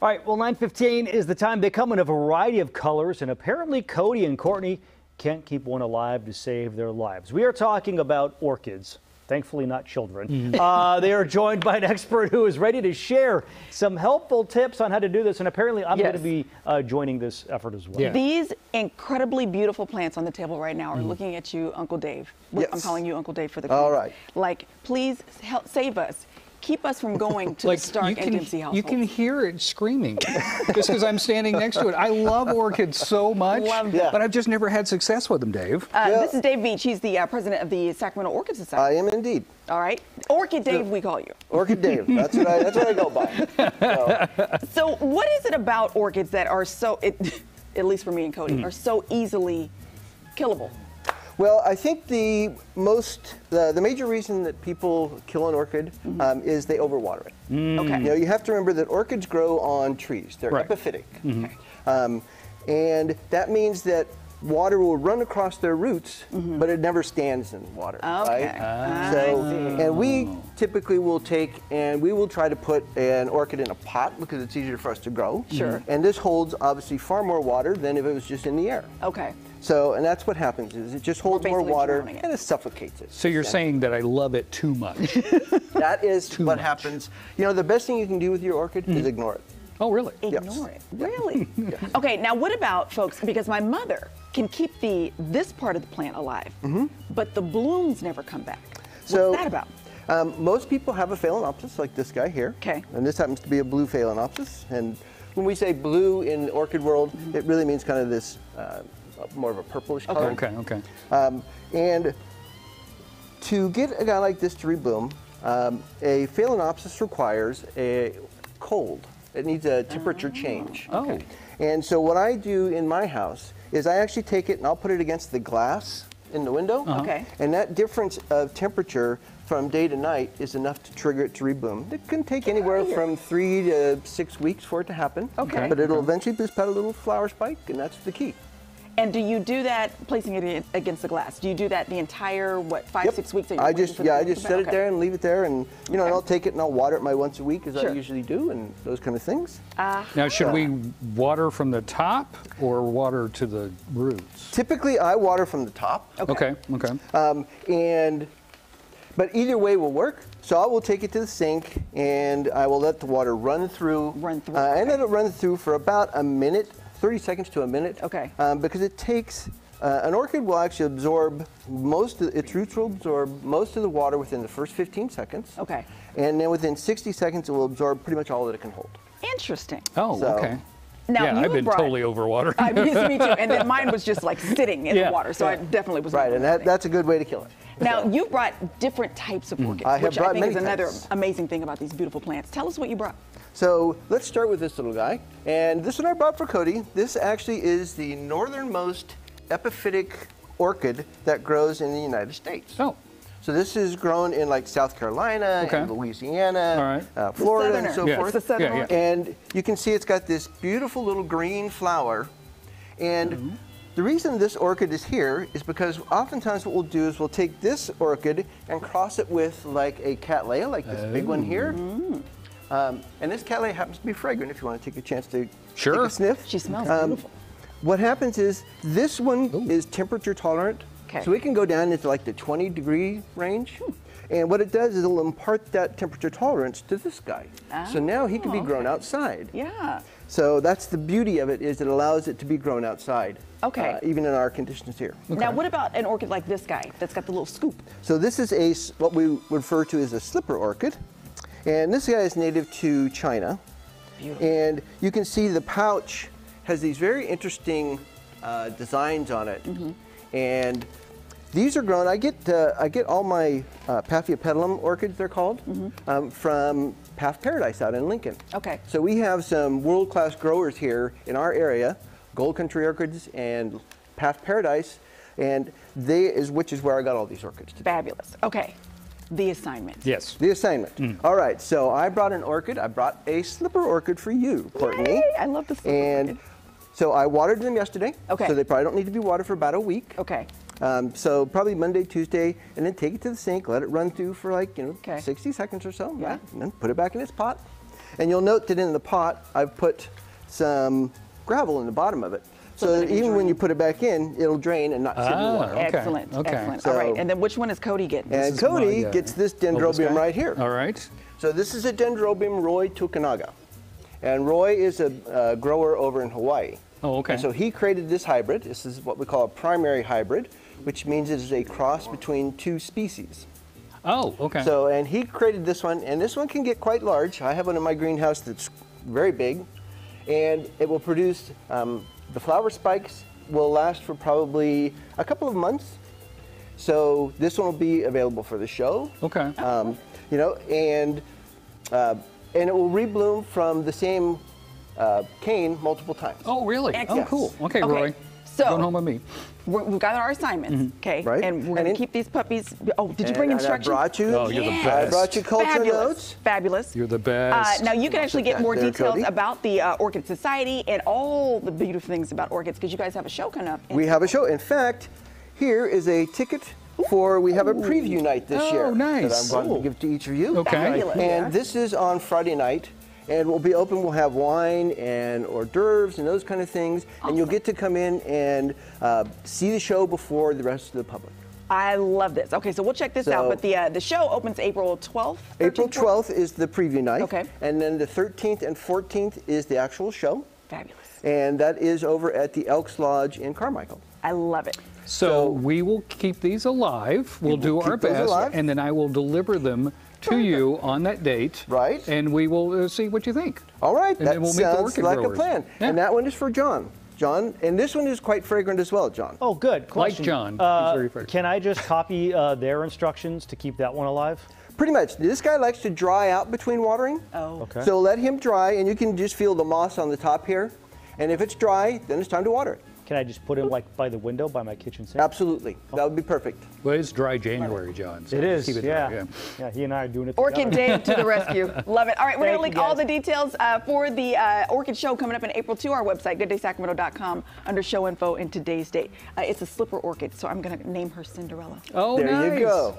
All right, well, 9:15 is the time. They come in a variety of colors, and apparently Cody and Courtney can't keep one alive to save their lives. We are talking about orchids. Thankfully not children. They are joined by an expert who is ready to share some helpful tips on how to do this, and apparently I'm going to be joining this effort as well. Yeah. These incredibly beautiful plants on the table right now are looking at you, Uncle Dave. I'm calling you Uncle Dave for the clip. All right. Like, please help save us. Keep us from going to the Stark and Dempsey household. You can hear it screaming just because I'm standing next to it. I love orchids so much, but I've just never had success with them, Dave. This is Dave Beach. He's the president of the Sacramento Orchid Society. I am indeed. All right. Orchid Dave, we call you. Orchid Dave. That's what I go by. So what is it about orchids that are so, at least for me and Cody, are so easily killable? Well, I think the major reason that people kill an orchid is they overwater it. Okay. You know, you have to remember that orchids grow on trees. They're epiphytic. And that means that water will run across their roots, but it never stands in water. Okay. Right? And we typically will take and we will try to put an orchid in a pot because it's easier for us to grow. Sure. And this holds obviously far more water than if it was just in the air. Okay. So, and that's what happens is it just holds more water and it suffocates it. So you're saying that I love it too much. That is what happens. You know, the best thing you can do with your orchid is ignore it. Oh, really? Ignore it. Really? Okay, now what about, folks, because my mother can keep this part of the plant alive, but the blooms never come back. What's that about? Most people have a phalaenopsis like this guy here. Okay. And this happens to be a blue phalaenopsis. And when we say blue in the orchid world, it really means kind of this more of a purplish color. Okay. And to get a guy like this to rebloom, a phalaenopsis requires a cold. It needs a temperature change. Okay. And so what I do in my house is I actually take it and I'll put it against the glass in the window. Okay. And that difference of temperature from day to night is enough to trigger it to rebloom. It can take anywhere from 3 to 6 weeks for it to happen. Okay. But it'll eventually boost out a little flower spike, and that's the key. And do you do that, placing it against the glass? Do you do that the entire, 5, 6 weeks that you're I just set it there and leave it there, and you know, and I'll take it and I'll water it once a week as I usually do, and those kind of things. Now, should we water from the top or water to the roots? Typically, I water from the top. Okay. But either way will work. So I will take it to the sink and I will let the water run through. And let it run through for about a minute. 30 seconds to a minute. Okay. Because it takes, an orchid will actually absorb its roots will absorb most of the water within the first 15 seconds. Okay. And then within 60 seconds, it will absorb pretty much all that it can hold. Interesting. Oh, okay. Now, yeah, I've been totally overwatered. Me too. And then mine was just like sitting in the water, so I definitely was right, and that's a good way to kill it. Now, you brought different types of orchids, which I think is another amazing thing about these beautiful plants. Tell us what you brought. So let's start with this little guy. And this one I brought for Cody. This actually is the northernmost epiphytic orchid that grows in the United States. Oh. So this is grown in like South Carolina, and Louisiana, Florida, and so forth. It's the southern orchid. And you can see it's got this beautiful little green flower. And the reason this orchid is here is because oftentimes what we'll do is we'll take this orchid and cross it with like a cattleya, like this big one here. And this cattleya happens to be fragrant if you want to take a chance to take a sniff. She smells beautiful. What happens is this one is temperature tolerant. Okay. So it can go down into like the 20-degree range. And what it does is it'll impart that temperature tolerance to this guy. So now he can be grown outside. Yeah. So that's the beauty of it, is it allows it to be grown outside. Okay. Even in our conditions here. Now, what about an orchid like this guy that's got the little scoop? So this is what we refer to as a slipper orchid. And this guy is native to China. Beautiful. And you can see the pouch has these very interesting designs on it. And these are grown, I get all my Paphiopedilum orchids, they're called, from Path Paradise out in Lincoln. Okay. So we have some world-class growers here in our area, Gold Country Orchids and Path Paradise, and which is where I got all these orchids today. Fabulous. Okay. The assignment. Yes. The assignment. All right, so I brought an orchid. I brought a slipper orchid for you, Courtney. Yay, I love the slipper orchid. So I watered them yesterday. Okay. So they probably don't need to be watered for about a week. Okay. So probably Monday, Tuesday, and then take it to the sink, let it run through for like, 60 seconds or so, Yeah. and then put it back in its pot. And you'll note that in the pot, I've put some gravel in the bottom of it. So that even when you put it back in, it'll drain and not sit in the water. Okay. Excellent, excellent. So, all right, and then which one is Cody getting? And Cody gets this dendrobium right here. All right. So this is a dendrobium Roy Tukanaga. And Roy is a grower over in Hawaii. Oh, okay. And so he created this hybrid. This is what we call a primary hybrid, which means it is a cross between two species. Oh, okay. So, and he created this one, and this one can get quite large. I have one in my greenhouse that's very big, and it will produce, the flower spikes will last for probably a couple of months. So this one will be available for the show. Okay. You know, and it will rebloom from the same cane multiple times. Oh, really? Excellent. Oh, cool. Okay, Okay, Roy. so- Going home with me. We've got our assignments, okay? Right. And we're going to keep these puppies. Oh, did you bring And instructions? I brought you. Oh, you're the I best. brought you culture Fabulous. notes. Fabulous. You're the best. Now, you can actually get more There, details Cody. about the Orchid Society and all the beautiful things about orchids because you guys have a show coming up. We have a show. In fact, here is a ticket for, we have a preview night this Oh, year. nice. That I'm going to give to each of you. Okay. Fabulous. And this is on Friday night. And we'll be open, we'll have wine and hors d'oeuvres and those kind of things. And you'll get to come in and see the show before the rest of the public. I love this. Okay, so we'll check this out. But the show opens April 12th? April 13th? 12th is the preview night. Okay. And then the 13th and 14th is the actual show. Fabulous. And that is over at the Elks Lodge in Carmichael. I love it. So we will keep these alive. We'll do our keep those best, alive. and then I will deliver them to you on that date. Right. And we will see what you think. All right, And that then we'll meet the sounds orchid like growers. a plan. Yeah. And that one is for John. John, and this one is quite fragrant as well, John. Oh, good. Question. John, he's very fragrant. Can I just copy their instructions to keep that one alive? Pretty much. This guy likes to dry out between watering. Oh. Okay. So let him dry, and you can just feel the moss on the top here. And if it's dry, then it's time to water it. Can I just put him like by the window by my kitchen sink? Absolutely. That would be perfect. Well, it's dry January, John. So It is. keep it Yeah. dry, Yeah. He and I are doing it Orchid together. Dave to the rescue. Love it. All right, we're going to Thank link you, all guys. the details for the Orchid Show coming up in April to our website, gooddaysacramento.com, under show info and today's date. It's a slipper orchid, so I'm going to name her Cinderella. Oh, There nice. you go.